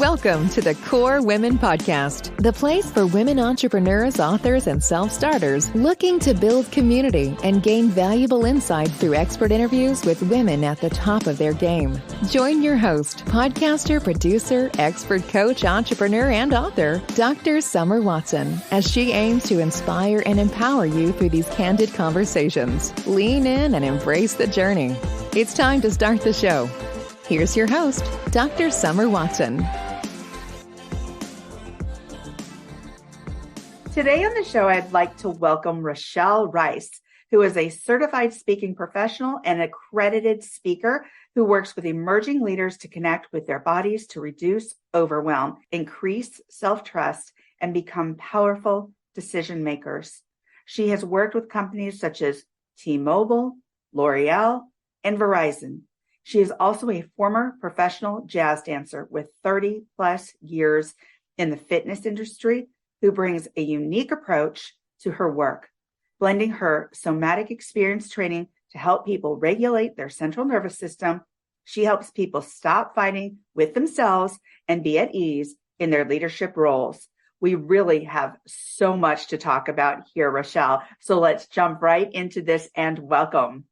Welcome to the Core Women Podcast, the place for women entrepreneurs, authors, and self-starters looking to build community and gain valuable insight through expert interviews with women at the top of their game. Join your host, podcaster, producer, expert coach, entrepreneur, and author, Dr. Summer Watson, as she aims to inspire and empower you through these candid conversations. Lean in and embrace the journey. It's time to start the show. Here's your host, Dr. Summer Watson. Today on the show, I'd like to welcome Rochelle Rice, who is a certified speaking professional and accredited speaker who works with emerging leaders to connect with their bodies to reduce overwhelm, increase self-trust, and become powerful decision makers. She has worked with companies such as T-Mobile, L'Oreal, and Verizon. She is also a former professional jazz dancer with 30 plus years in the fitness industry, who brings a unique approach to her work, blending her somatic experience training to help people regulate their central nervous system. She helps people stop fighting with themselves and be at ease in their leadership roles. We really have so much to talk about here, Rochelle. So let's jump right into this and welcome.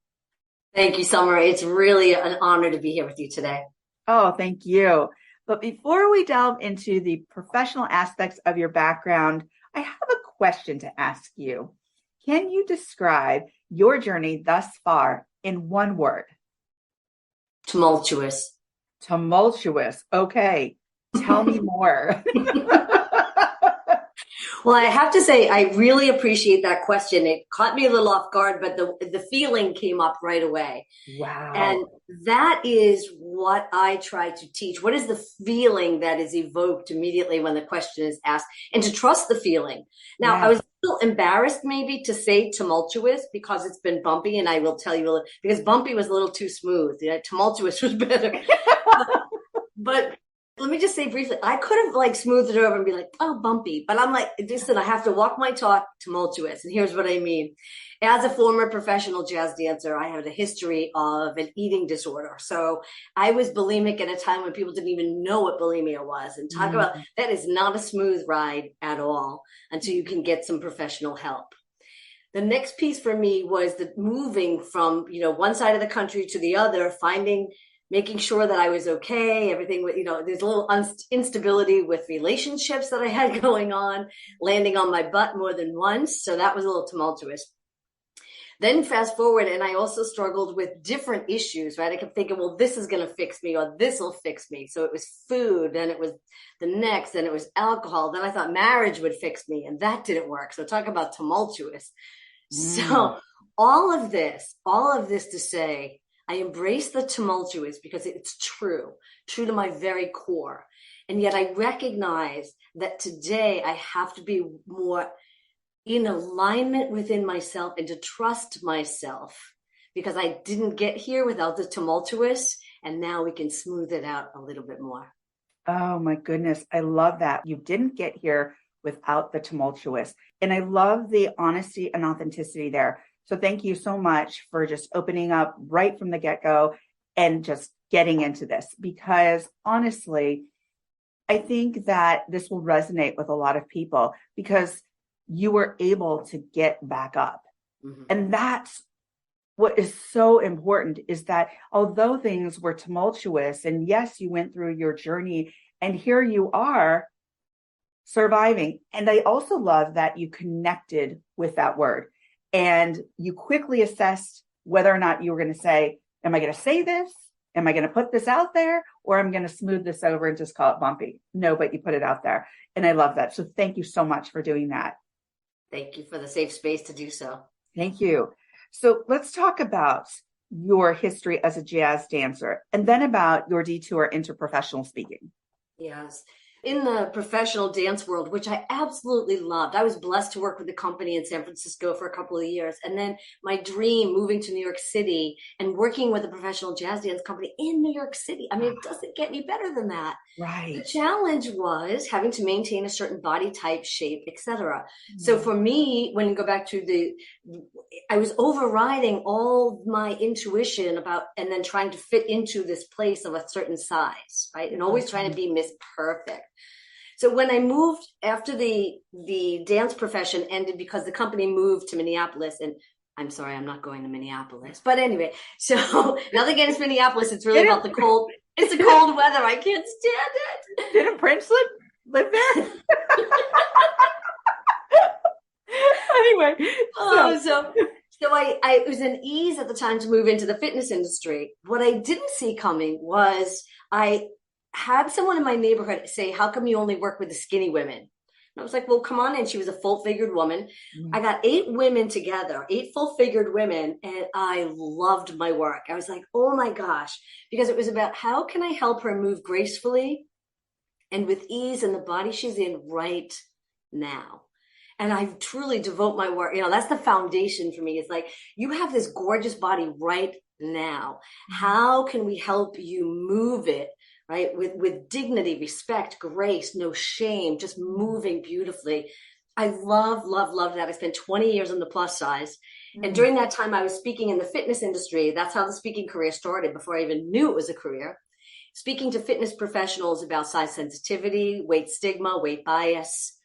Thank you, Summer. It's really an honor to be here with you today. Oh, thank you. But before we delve into the professional aspects of your background, I have a question to ask you. Can you describe your journey thus far in one word? Tumultuous. Tumultuous. Okay. Tell me more. Well, I have to say, I really appreciate that question. It caught me a little off guard, but the feeling came up right away. Wow. And that is what I try to teach. What is the feeling that is evoked immediately when the question is asked? And to trust the feeling. Now, I was a little embarrassed maybe to say tumultuous because it's been bumpy, and I will tell you, because bumpy was a little too smooth. Tumultuous was better. But let me just say briefly, I could have smoothed it over and be like, oh, bumpy. But I'm like, listen, I have to walk my talk, tumultuous. And here's what I mean. As a former professional jazz dancer, I had a history of an eating disorder. So I was bulimic at a time when people didn't even know what bulimia was. And talk about, that is not a smooth ride at all until you can get some professional help. The next piece for me was the moving from, one side of the country to the other, making sure that I was okay, everything, there's a little instability with relationships that I had going on, landing on my butt more than once. So that was a little tumultuous. Then fast forward, and I also struggled with different issues, right? I kept thinking, well, this is going to fix me, or this will fix me. So it was food, then it was the next, then it was alcohol. Then I thought marriage would fix me, and that didn't work. So talk about tumultuous. So all of this to say, I embrace the tumultuous because it's true to my very core. And yet I recognize that today I have to be more in alignment within myself and to trust myself, because I didn't get here without the tumultuous, and now we can smooth it out a little bit more. Oh my goodness. I love that. You didn't get here without the tumultuous. And I love the honesty and authenticity there. So thank you so much for just opening up right from the get-go and just getting into this, because honestly, I think that this will resonate with a lot of people because you were able to get back up. Mm-hmm. And that's what is so important, is that although things were tumultuous, and yes, you went through your journey and here you are surviving. And I also love that you connected with that word. And you quickly assessed whether or not you were going to say, am I going to say this? Am I going to put this out there? Or I'm going to smooth this over and just call it bumpy? No, but you put it out there. And I love that. So thank you so much for doing that. Thank you for the safe space to do so. Thank you. So let's talk about your history as a jazz dancer and then about your detour into professional speaking. Yes. In the professional dance world, which I absolutely loved. I was blessed to work with a company in San Francisco for a couple of years. And then my dream, moving to New York City and working with a professional jazz dance company in New York City. I mean, it doesn't get any better than that. Right. The challenge was having to maintain a certain body type, shape, etc. So for me, when you go back to I was overriding all my intuition about, and then trying to fit into this place of a certain size, right? And always trying to be Miss Perfect. So when I moved after the dance profession ended because the company moved to Minneapolis, and I'm sorry, I'm not going to Minneapolis, but anyway, so nothing against Minneapolis. It's really about the cold. It's the cold weather. I can't stand it. Didn't Prince live there? Anyway, so it was an ease at the time to move into the fitness industry. What I didn't see coming was I had someone in my neighborhood say, "How come you only work with the skinny women?" And I was like, "Well, come on in." She was a full-figured woman. I got 8 women together, 8 full-figured women, and I loved my work. I was like, oh my gosh, because it was about how can I help her move gracefully and with ease in the body she's in right now. And I truly devote my work. That's the foundation for me. It's like, you have this gorgeous body right now. How can we help you move it, right? With dignity, respect, grace, no shame, just moving beautifully. I love that. I spent 20 years on the plus size. And during that time, I was speaking in the fitness industry. That's how the speaking career started before I even knew it was a career. Speaking to fitness professionals about size sensitivity, weight stigma, weight bias,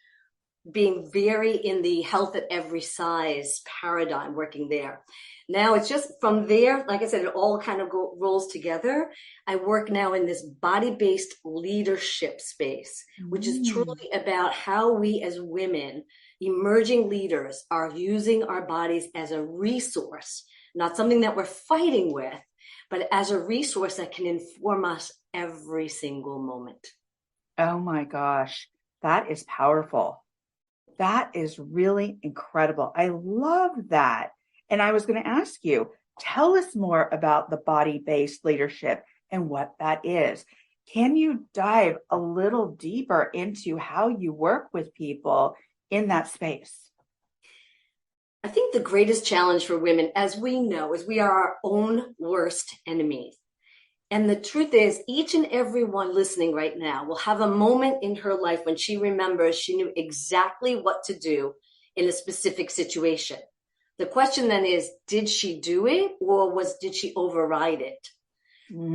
being very in the health at every size paradigm, working there. Now it's just from there, like I said, it all kind of rolls together. I work now in this body-based leadership space, which is truly about how we as women, emerging leaders, are using our bodies as a resource, not something that we're fighting with, but as a resource that can inform us every single moment. Oh my gosh, that is powerful. That is really incredible. I love that. And I was going to ask you, tell us more about the body-based leadership and what that is. Can you dive a little deeper into how you work with people in that space? I think the greatest challenge for women, as we know, is we are our own worst enemies. And the truth is, each and every one listening right now will have a moment in her life when she remembers she knew exactly what to do in a specific situation. The question then is, did she do it, or did she override it?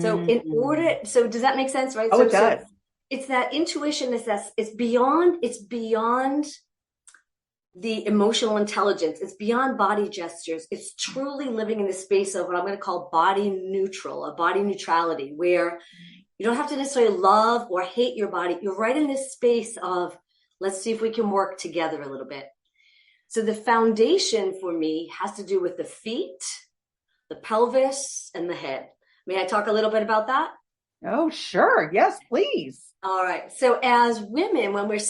So does that make sense, right? Oh, it does. So it's that intuition, it's beyond the emotional intelligence. It's beyond body gestures. It's truly living in the space of what I'm going to call body neutral, a body neutrality, where you don't have to necessarily love or hate your body. You're right in this space of, let's see if we can work together a little bit. So the foundation for me has to do with the feet, the pelvis, and the head. May I talk a little bit about that? Oh, sure. Yes, please. All right. So as women, when we're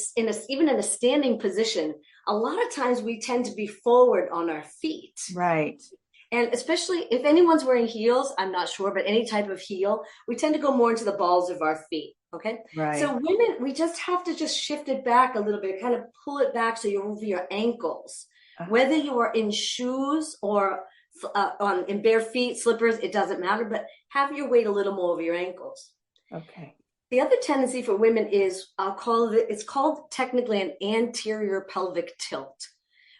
even in a standing position, a lot of times we tend to be forward on our feet. Right. And especially if anyone's wearing heels, I'm not sure, but any type of heel, we tend to go more into the balls of our feet. Okay. Right. So women, we just have to just shift it back a little bit, kind of pull it back so you're over your ankles. Whether you are in shoes or in bare feet, slippers, it doesn't matter, but have your weight a little more over your ankles. Okay. The other tendency for women is, it's called technically an anterior pelvic tilt.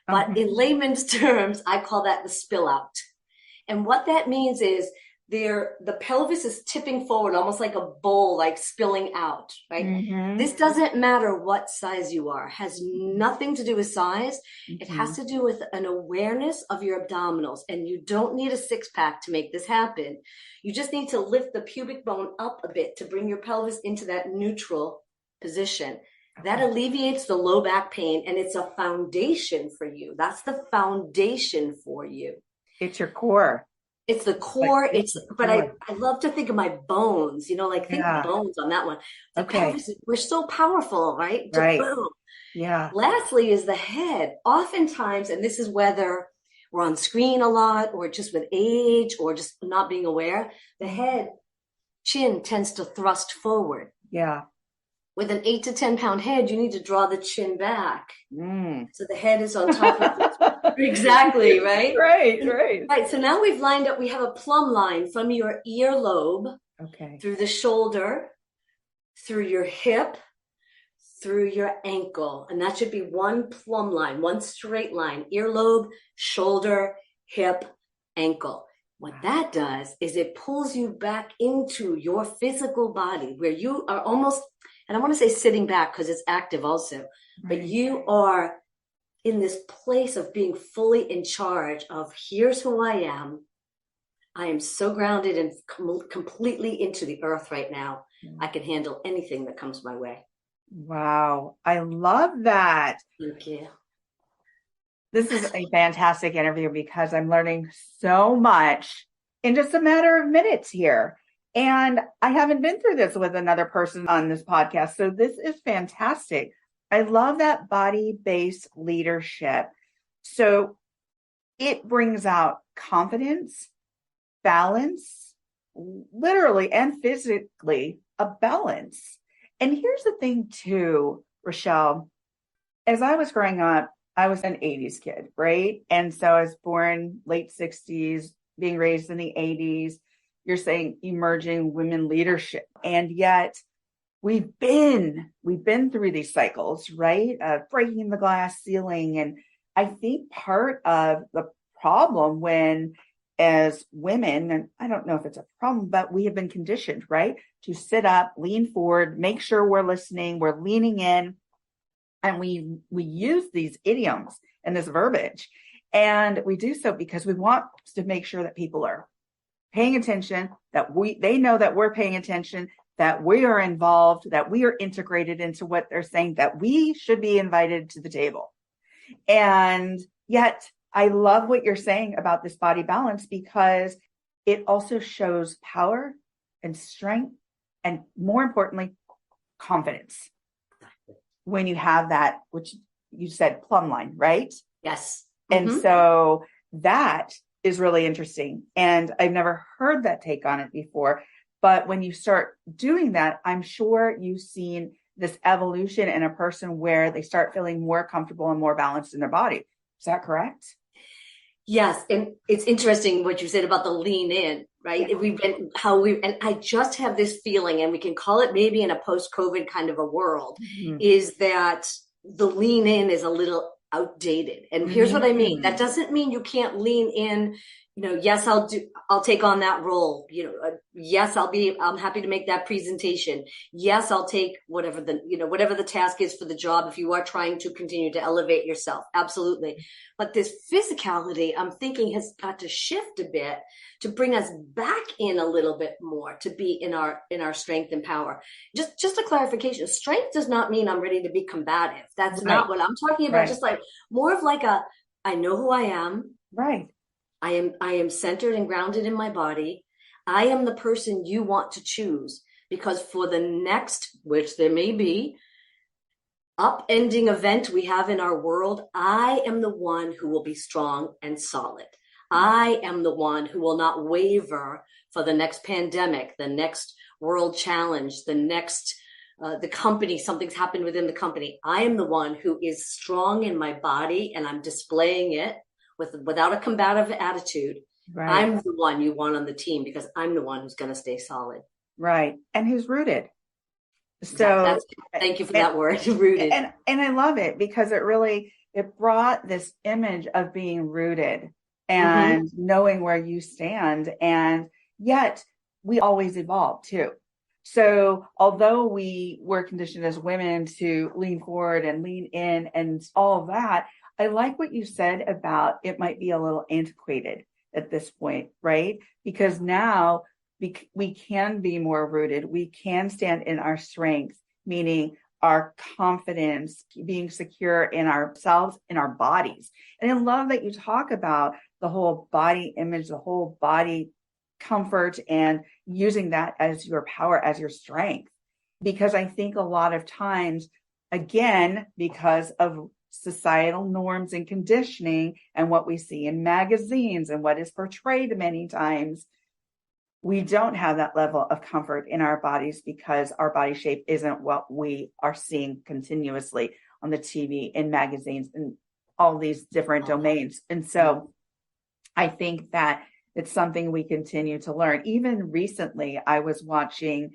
But in layman's terms, I call that the spill out. And what that means is the pelvis is tipping forward, almost like a bowl, like spilling out, right? This doesn't matter what size you are. It has nothing to do with size. It has to do with an awareness of your abdominals. And you don't need a 6-pack to make this happen. You just need to lift the pubic bone up a bit to bring your pelvis into that neutral position. That alleviates the low back pain, and it's a foundation for you. That's the foundation for you. It's your core. It's the core. I love to think of my bones, think bones on that one. The pelvis, we're so powerful, right? Right. Boom. Yeah. Lastly is the head. Oftentimes, and this is whether we're on screen a lot or just with age or just not being aware, the head, chin tends to thrust forward. Yeah. with an 8 to 10 pound head, you need to draw the chin back. So the head is on top of it. Exactly, right? Right. Right. So now we've lined up, we have a plumb line from your earlobe through the shoulder, through your hip, through your ankle. And that should be one plumb line, one straight line, earlobe, shoulder, hip, ankle. What that does is it pulls you back into your physical body where you are almost, and I want to say sitting back because it's active also, but you are in this place of being fully in charge of here's who I am. I am so grounded and completely into the earth right now. I can handle anything that comes my way. Wow. I love that. Thank you. This is a fantastic interview because I'm learning so much in just a matter of minutes here. And I haven't been through this with another person on this podcast. So this is fantastic. I love that body-based leadership. So it brings out confidence, balance, literally and physically, a balance. And here's the thing too, Rochelle, as I was growing up, I was an 80s kid, right? And so I was born late 60s, being raised in the 80s. You're saying emerging women leadership. And yet we've been through these cycles, right? Breaking the glass ceiling. And I think part of the problem when as women, and I don't know if it's a problem, but we have been conditioned, right? To sit up, lean forward, make sure we're listening, we're leaning in. And we use these idioms and this verbiage. And we do so because we want to make sure that people are paying attention, that they know that we're paying attention, that we are involved, that we are integrated into what they're saying, that we should be invited to the table. And yet I love what you're saying about this body balance because it also shows power and strength and more importantly, confidence. When you have that, which you said plumb line, right? Yes. And so that is really interesting. And I've never heard that take on it before. But when you start doing that, I'm sure you've seen this evolution in a person where they start feeling more comfortable and more balanced in their body. Is that correct? Yes. And it's interesting what you said about the lean in, right? Yeah. And I just have this feeling, and we can call it maybe in a post-COVID kind of a world, is that the lean in is a little outdated. And here's what I mean. That doesn't mean you can't lean in. Yes, I'll take on that role. Yes, I'm happy to make that presentation. Yes, I'll take whatever the task is for the job if you are trying to continue to elevate yourself. Absolutely. But this physicality, I'm thinking, has got to shift a bit to bring us back in a little bit more to be in our strength and power. Just a clarification. Strength does not mean I'm ready to be combative. That's not what I'm talking about. Right. Just like more of like I know who I am. Right. I am centered and grounded in my body. I am the person you want to choose because for the next, which there may be, upending event we have in our world, I am the one who will be strong and solid. I am the one who will not waver for the next pandemic, the next world challenge, the next, the company, something's happened within the company. I am the one who is strong in my body and I'm displaying it without a combative attitude. Right. I'm the one you want on the team because I'm the one who's going to stay solid. Right. And who's rooted. So thank you for that word, rooted. And I love it because it brought this image of being rooted and knowing where you stand. And yet we always evolve too. So although we were conditioned as women to lean forward and lean in and all of that, I like what you said about it might be a little antiquated at this point, right? Because now we can be more rooted. We can stand in our strength, meaning our confidence, being secure in ourselves, in our bodies. And I love that you talk about the whole body image, the whole body comfort, and using that as your power, as your strength. Because I think a lot of times, again, because of societal norms and conditioning and what we see in magazines and what is portrayed many times, we don't have that level of comfort in our bodies because our body shape isn't what we are seeing continuously on the TV, in magazines, and all these different domains. And so I think that it's something we continue to learn. Even recently, I was watching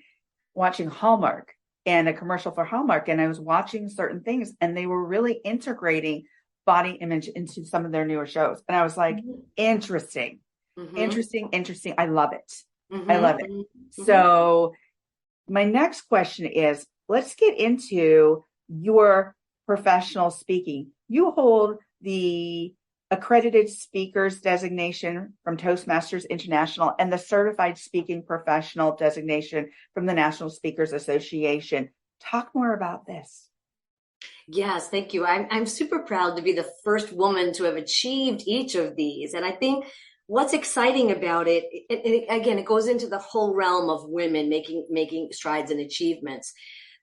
Hallmark and a commercial for Hallmark, and I was watching certain things, and they were really integrating body image into some of their newer shows. And I was like, interesting. I love it. I love it. So my next question is, let's get into your professional speaking. You hold the Accredited Speakers designation from Toastmasters International and the Certified Speaking Professional designation from the National Speakers Association. Talk more about this. Yes, thank you. I'm super proud to be the first woman to have achieved each of these. And I think what's exciting about it, again, it goes into the whole realm of women making strides and achievements.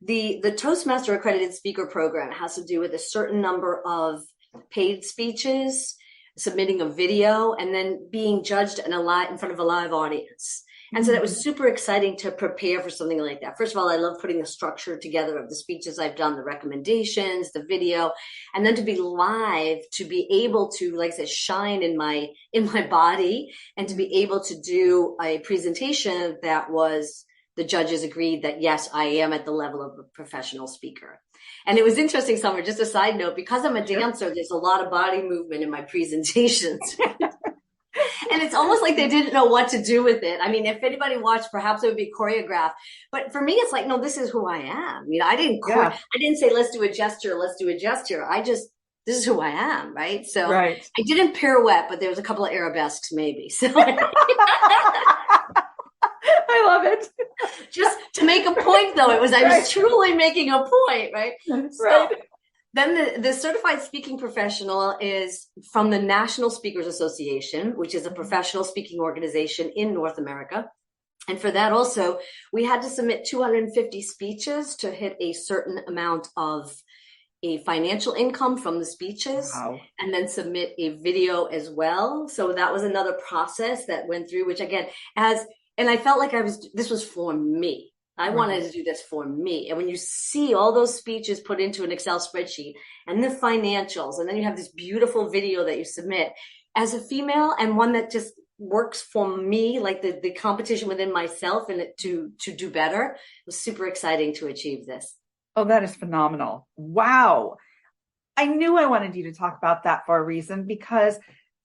The Toastmaster Accredited Speaker Program has to do with a certain number of paid speeches, submitting a video, and then being judged in front of a live audience. And so that was super exciting to prepare for something like that. First of all, I love putting the structure together of the speeches I've done, the recommendations, the video, and then to be live, to be able to, like I said, shine in my body, and to be able to do a presentation that was, the judges agreed that, yes, I am at the level of a professional speaker. And it was interesting, Summer, just a side note, because I'm a dancer, there's a lot of body movement in my presentations. And it's almost like they didn't know what to do with it. I mean, if anybody watched, perhaps it would be choreographed. But for me, it's like, no, this is who I am. I mean, I didn't say, let's do a gesture. This is who I am, right? So I didn't pirouette, but there was a couple of arabesques maybe. So I love it. Just to make a point, though, I was truly making a point, right? So then the certified speaking professional is from the National Speakers Association, which is a professional speaking organization in North America. And for that also, we had to submit 250 speeches to hit a certain amount of a financial income from the speeches, and then submit a video as well. So that was another process that went through, which again, and I felt like this was for me. I wanted to do this for me. And when you see all those speeches put into an Excel spreadsheet and the financials, and then you have this beautiful video that you submit as a female, and one that just works for me, like the competition within myself and to do better, it was super exciting to achieve this. Oh, that is phenomenal. Wow. I knew I wanted you to talk about that for a reason, because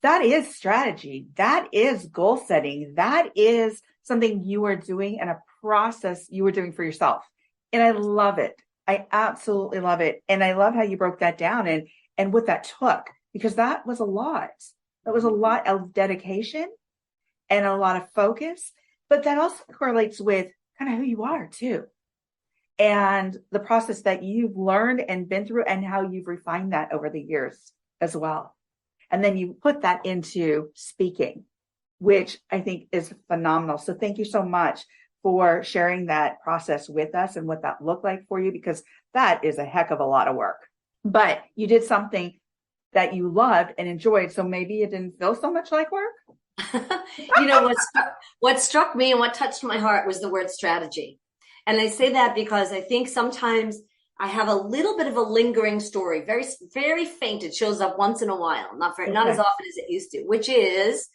that is strategy. That is goal setting. That is something you are doing and a process you were doing for yourself. And I love it. I absolutely love it. And I love how you broke that down and what that took, because that was a lot. That was a lot of dedication and a lot of focus, but that also correlates with kind of who you are too. And the process that you've learned and been through, and how you've refined that over the years as well. And then you put that into speaking, which I think is phenomenal. So thank you so much for sharing that process with us and what that looked like for you, because that is a heck of a lot of work. But you did something that you loved and enjoyed, so maybe it didn't feel so much like work. You know, what struck me and what touched my heart was the word strategy. And I say that because I think sometimes I have a little bit of a lingering story, very, very faint. It shows up once in a while, not as often as it used to, which is,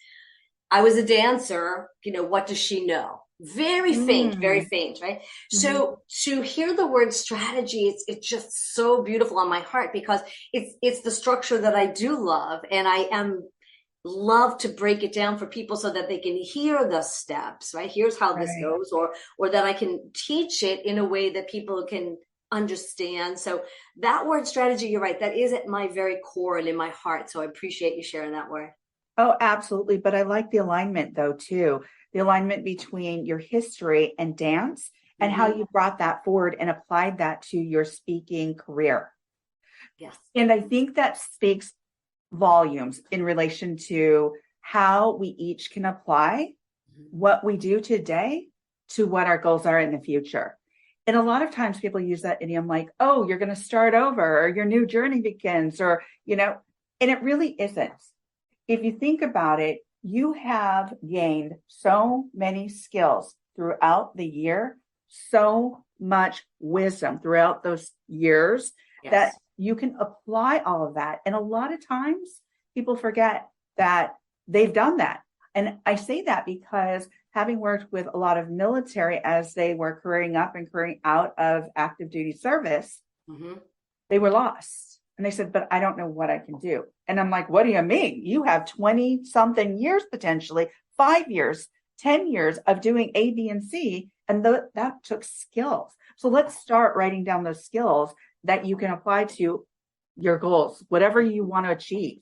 I was a dancer. You know, what does she know? Very faint, right? So to hear the word strategy, it's just so beautiful on my heart, because it's the structure that I do love, and I love to break it down for people so that they can hear the steps, right? Here's how this goes, or that I can teach it in a way that people can understand. So that word strategy, you're right, that is at my very core and in my heart. So I appreciate you sharing that word. Oh, absolutely. But I like the alignment though, too. The alignment between your history and dance and how you brought that forward and applied that to your speaking career. Yes. And I think that speaks volumes in relation to how we each can apply what we do today to what our goals are in the future. And a lot of times people use that idiom like, oh, you're going to start over, or your new journey begins, or, you know, and it really isn't. If you think about it, you have gained so many skills throughout the year, so much wisdom throughout those years that you can apply all of that. And a lot of times people forget that they've done that. And I say that because having worked with a lot of military as they were careering up and careering out of active duty service, they were lost. And they said, but I don't know what I can do. And I'm like, what do you mean? You have 20 something years, potentially 5 years, 10 years of doing A, B, and C. And that took skills. So let's start writing down those skills that you can apply to your goals, whatever you want to achieve.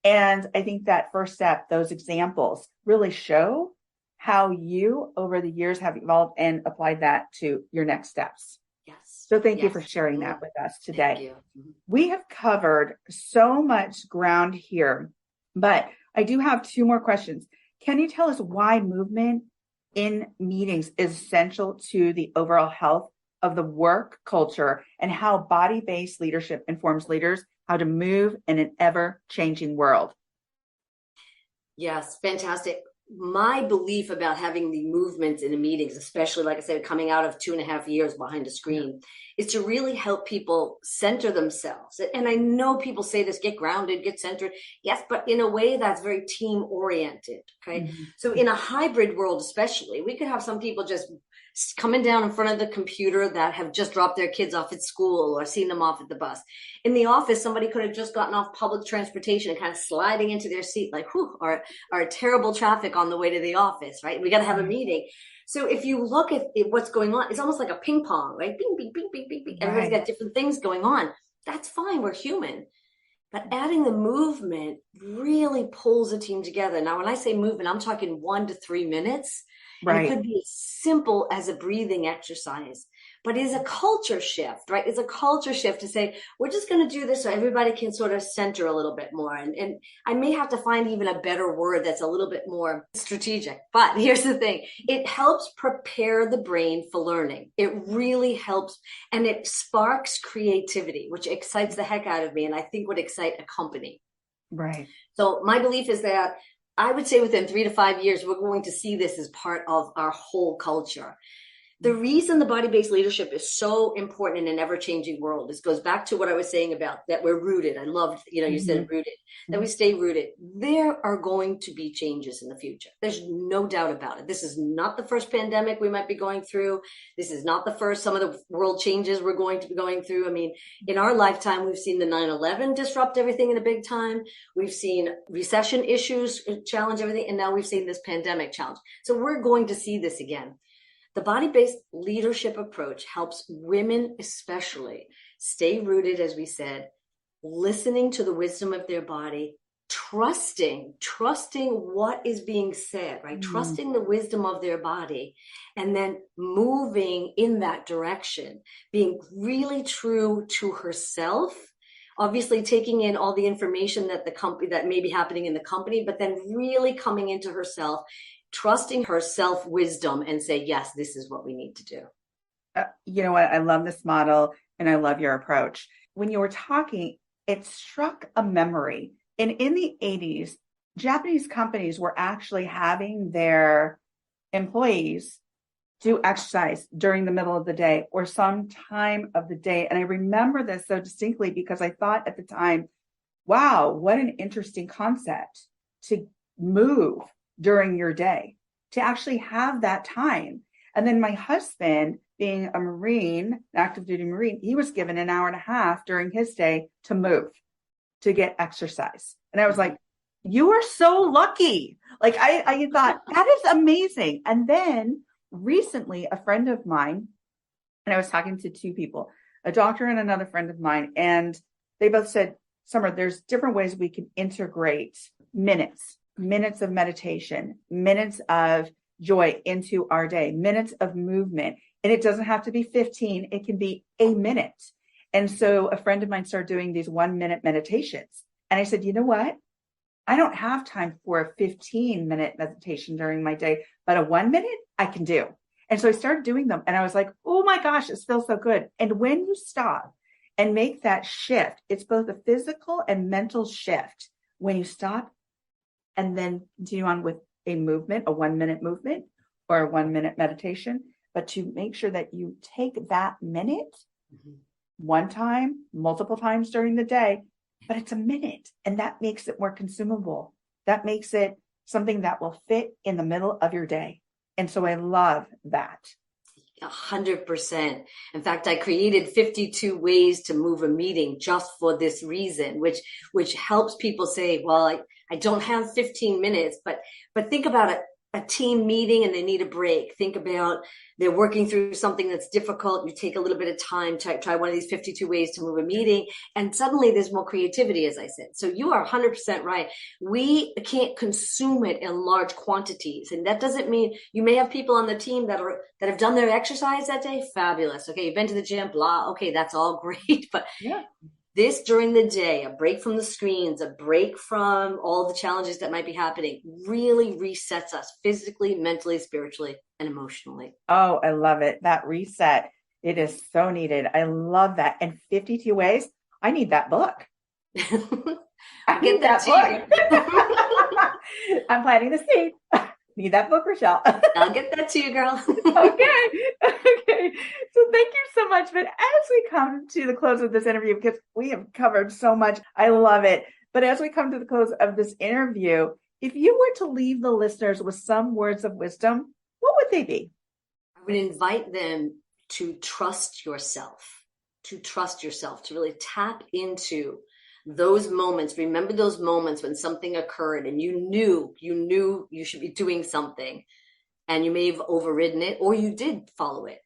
And I think that first step, those examples really show how you over the years have evolved and applied that to your next steps. Yes. So thank you for sharing that with us today. Thank you. We have covered so much ground here, but I do have 2 more questions. Can you tell us why movement in meetings is essential to the overall health of the work culture and how body-based leadership informs leaders how to move in an ever-changing world? Yes, fantastic. My belief about having the movements in the meetings, especially, like I said, coming out of 2.5 years behind a screen, is to really help people center themselves. And I know people say this, get grounded, get centered. Yes, but in a way that's very team oriented. Okay. So in a hybrid world, especially, we could have some people just coming down in front of the computer that have just dropped their kids off at school or seen them off at the bus. In the office, somebody could have just gotten off public transportation and kind of sliding into their seat like, whew, or terrible traffic on the way to the office, right? We got to have a meeting. So if you look at what's going on, it's almost like a ping pong, right? Bing, bing, bing, bing, bing, bing. Everybody's got different things going on. That's fine. We're human. But adding the movement really pulls a team together. Now, when I say movement, I'm talking 1 to 3 minutes. Right. It could be as simple as a breathing exercise, but it's a culture shift, right? It's a culture shift to say, we're just going to do this so everybody can sort of center a little bit more. And I may have to find even a better word that's a little bit more strategic. But here's the thing. It helps prepare the brain for learning. It really helps. And it sparks creativity, which excites the heck out of me. And I think would excite a company. Right. So my belief is that I would say within 3 to 5 years, we're going to see this as part of our whole culture. The reason the body-based leadership is so important in an ever-changing world is goes back to what I was saying about that we're rooted. I loved, you said rooted, that we stay rooted. There are going to be changes in the future. There's no doubt about it. This is not the first pandemic we might be going through. This is not the first, some of the world changes we're going to be going through. I mean, in our lifetime, we've seen the 9/11 disrupt everything in a big time. We've seen recession issues challenge everything. And now we've seen this pandemic challenge. So we're going to see this again. The body-based leadership approach helps women especially stay rooted, as we said, listening to the wisdom of their body, trusting what is being said, right? Trusting the wisdom of their body, and then moving in that direction, being really true to herself, obviously taking in all the information that the company that may be happening in the company, but then really coming into herself, trusting her self-wisdom and say, yes, this is what we need to do. You know what? I love this model and I love your approach. When you were talking, it struck a memory. And in the 80s, Japanese companies were actually having their employees do exercise during the middle of the day or some time of the day. And I remember this so distinctly because I thought at the time, wow, what an interesting concept to move during your day, to actually have that time. And then my husband, being a Marine, active duty Marine, he was given an hour and a half during his day to move, to get exercise. And I was like, you are so lucky. Like I thought, that is amazing. And then recently, a friend of mine, and I was talking to 2 people, a doctor and another friend of mine, and they both said, Summer, there's different ways we can integrate minutes of meditation, minutes of joy into our day, minutes of movement. And it doesn't have to be 15. It can be a minute. And so a friend of mine started doing these 1-minute meditations. And I said, you know what? I don't have time for a 15-minute meditation during my day, but a 1 minute I can do. And so I started doing them. And I was like, oh my gosh, it feels so good. And when you stop and make that shift, it's both a physical and mental shift. When you stop and then continue on with a movement, a 1-minute movement or a 1-minute meditation, but to make sure that you take that minute one time, multiple times during the day, but it's a minute, and that makes it more consumable. That makes it something that will fit in the middle of your day. And so I love that. 100%. In fact, I created 52 ways to move a meeting just for this reason, which helps people say, well, I don't have 15 minutes, but think about it. A team meeting and they need a break. Think about they're working through something that's difficult. You take a little bit of time to try one of these 52 ways to move a meeting. And suddenly there's more creativity, as I said. So you are 100% right. We can't consume it in large quantities. And that doesn't mean you may have people on the team that have done their exercise that day. Fabulous. Okay. You've been to the gym, blah. Okay. That's all great. But yeah. This during the day, a break from the screens, a break from all the challenges that might be happening, really resets us physically, mentally, spiritually, and emotionally. Oh, I love it. That reset. It is so needed. I love that. And 52 ways. I need that book. I need that book. I'm planting the seed. Need that book, Rochelle. I'll get that to you, girl. Okay. So thank you so much. But as we come to the close of this interview, because we have covered so much, I love it. But as we come to the close of this interview, if you were to leave the listeners with some words of wisdom, what would they be? I would invite them to trust yourself, to really tap into those moments. Remember those moments when something occurred and you knew you should be doing something and you may have overridden it or you did follow it.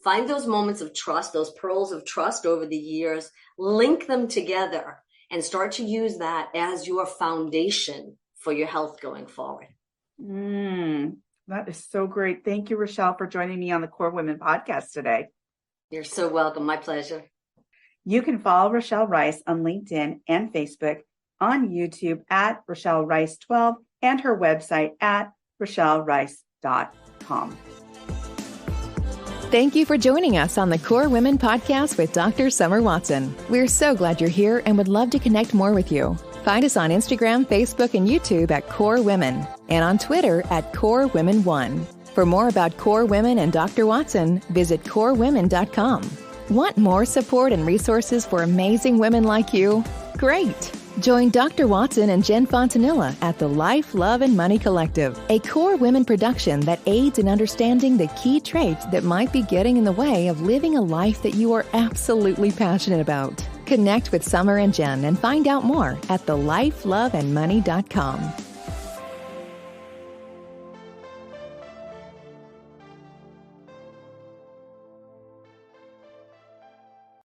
Find those moments of trust, those pearls of trust over the years, link them together and start to use that as your foundation for your health going forward. That is so great. Thank you, Rochelle, for joining me on the Core Women podcast today. You're so welcome. My pleasure. You can follow Rochelle Rice on LinkedIn and Facebook, on YouTube at Rochelle Rice 12, and her website at rochellerice.com. Thank you for joining us on the Core Women podcast with Dr. Summer Watson. We're so glad you're here and would love to connect more with you. Find us on Instagram, Facebook, and YouTube at Core Women, and on Twitter at Core Women 1. For more about Core Women and Dr. Watson, visit corewomen.com. Want more support and resources for amazing women like you? Great! Join Dr. Watson and Jen Fontanilla at the Life, Love, and Money Collective, a Core Women production that aids in understanding the key traits that might be getting in the way of living a life that you are absolutely passionate about. Connect with Summer and Jen and find out more at thelifeloveandmoney.com.